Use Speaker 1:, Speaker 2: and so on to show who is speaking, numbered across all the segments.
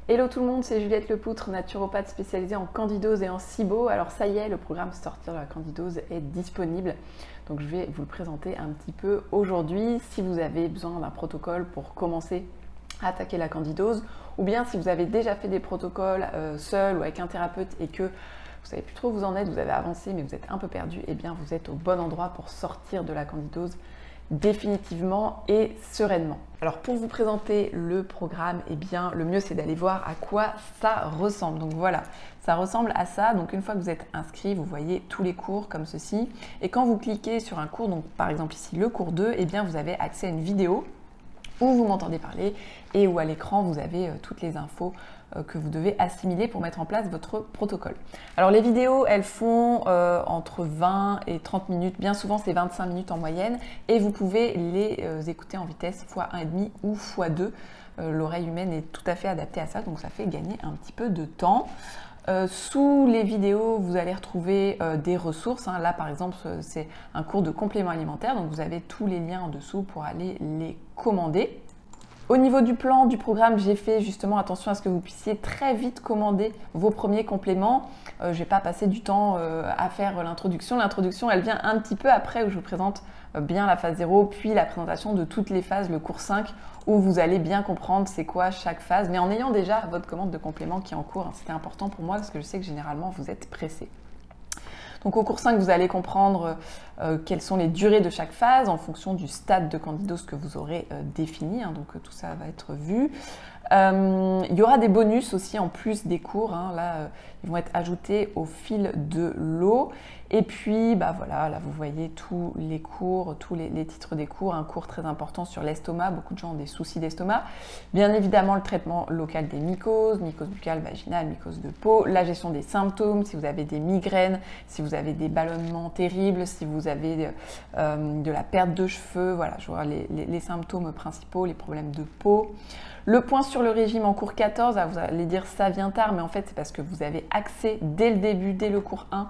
Speaker 1: Hello tout le monde, c'est Juliette Lepoutre, naturopathe spécialisée en candidose et en SIBO. Alors ça y est, le programme Sortir de la candidose est disponible. Donc je vais vous le présenter un petit peu aujourd'hui. Si vous avez besoin d'un protocole pour commencer à attaquer la candidose, ou bien si vous avez déjà fait des protocoles seul ou avec un thérapeute et que vous savez plus trop où vous en êtes, vous avez avancé mais vous êtes un peu perdu, eh bien vous êtes au bon endroit pour sortir de la candidose définitivement et sereinement. Alors pour vous présenter le programme, eh bien le mieux c'est d'aller voir à quoi ça ressemble. Donc voilà, ça ressemble à ça. Donc une fois que vous êtes inscrit, vous voyez tous les cours comme ceci. Et quand vous cliquez sur un cours, donc par exemple ici le cours 2, eh bien vous avez accès à une vidéo où vous m'entendez parler et où à l'écran vous avez toutes les infos que vous devez assimiler pour mettre en place votre protocole. Alors les vidéos, elles font entre 20 et 30 minutes, bien souvent c'est 25 minutes en moyenne, et vous pouvez les écouter en vitesse x1,5 ou x2. L'oreille humaine est tout à fait adaptée à ça, donc ça fait gagner un petit peu de temps. Sous les vidéos, vous allez retrouver des ressources. Là, par exemple, c'est un cours de compléments alimentaires, donc vous avez tous les liens en dessous pour aller les commander. Au niveau du plan, du programme, j'ai fait justement attention à ce que vous puissiez très vite commander vos premiers compléments. Je ne vais pas passer du temps à faire l'introduction. L'introduction, elle vient un petit peu après où je vous présente bien la phase 0, puis la présentation de toutes les phases, le cours 5, où vous allez bien comprendre c'est quoi chaque phase, mais en ayant déjà votre commande de compléments qui est en cours. C'était important pour moi parce que je sais que généralement vous êtes pressé. Donc au cours 5, vous allez comprendre quelles sont les durées de chaque phase en fonction du stade de candidose que vous aurez défini. Donc tout ça va être vu. Il y aura des bonus aussi en plus des cours. Là, ils vont être ajoutés au fil de l'eau. Et puis, voilà, là vous voyez tous les cours, tous les titres des cours. Un cours très important sur l'estomac. Beaucoup de gens ont des soucis d'estomac. Bien évidemment, le traitement local des mycoses, mycose buccale, vaginale, mycose de peau, la gestion des symptômes, si vous avez des migraines, si vous avez des ballonnements terribles, si vous avez de la perte de cheveux, voilà, je vois les symptômes principaux, les problèmes de peau. Le point sur le régime en cours 14, vous allez dire ça vient tard, mais en fait c'est parce que vous avez accès dès le début, dès le cours 1,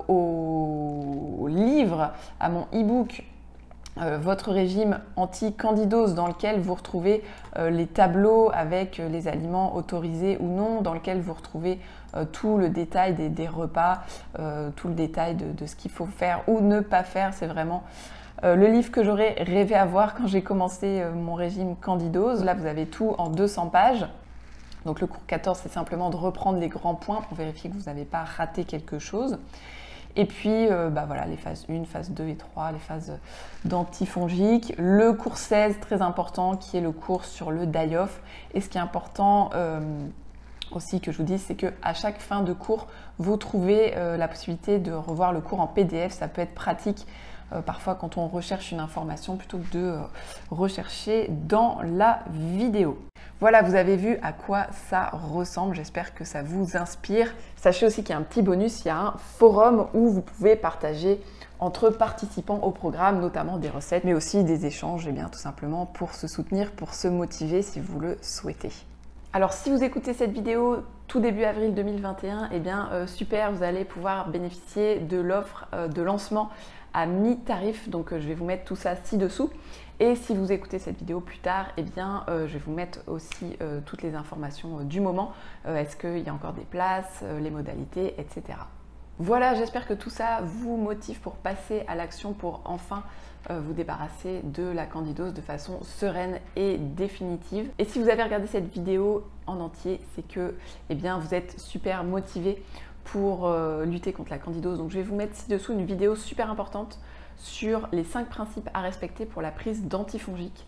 Speaker 1: au livre, à mon e-book votre régime anti-candidose, dans lequel vous retrouvez les tableaux avec les aliments autorisés ou non, dans lequel vous retrouvez tout le détail des repas, tout le détail de ce qu'il faut faire ou ne pas faire. C'est vraiment le livre que j'aurais rêvé avoir quand j'ai commencé mon régime candidose. Là, vous avez tout en 200 pages. Donc le cours 14, c'est simplement de reprendre les grands points pour vérifier que vous n'avez pas raté quelque chose. Et puis, voilà, les phases 1, phase 2 et 3, les phases d'antifongiques. Le cours 16, très important, qui est le cours sur le die-off. Et ce qui est important aussi que je vous dise, c'est qu'à chaque fin de cours, vous trouvez la possibilité de revoir le cours en PDF. Ça peut être pratique parfois quand on recherche une information plutôt que de rechercher dans la vidéo. Voilà, vous avez vu à quoi ça ressemble, j'espère que ça vous inspire. Sachez aussi qu'il y a un petit bonus, il y a un forum où vous pouvez partager entre participants au programme, notamment des recettes, mais aussi des échanges, et bien tout simplement pour se soutenir, pour se motiver si vous le souhaitez. Alors si vous écoutez cette vidéo tout début avril 2021, eh bien super, vous allez pouvoir bénéficier de l'offre de lancement à mi-tarif, donc je vais vous mettre tout ça ci-dessous. Et si vous écoutez cette vidéo plus tard, eh bien je vais vous mettre aussi toutes les informations du moment. Est-ce qu'il y a encore des places, les modalités, etc. Voilà, j'espère que tout ça vous motive pour passer à l'action, pour enfin vous débarrasser de la candidose de façon sereine et définitive. Et si vous avez regardé cette vidéo en entier, c'est que eh bien, vous êtes super motivé pour lutter contre la candidose. Donc je vais vous mettre ci-dessous une vidéo super importante sur les 5 principes à respecter pour la prise d'antifongiques.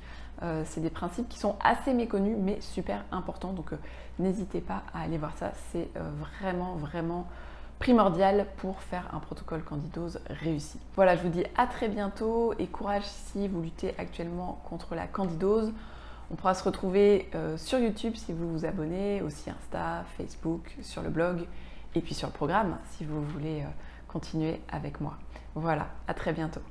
Speaker 1: C'est des principes qui sont assez méconnus mais super importants, donc n'hésitez pas à aller voir ça, c'est vraiment primordial pour faire un protocole candidose réussi. Voilà, je vous dis à très bientôt et courage si vous luttez actuellement contre la candidose. On pourra se retrouver sur YouTube si vous vous abonnez, aussi Insta, Facebook, sur le blog et puis sur le programme si vous voulez continuer avec moi. Voilà, à très bientôt.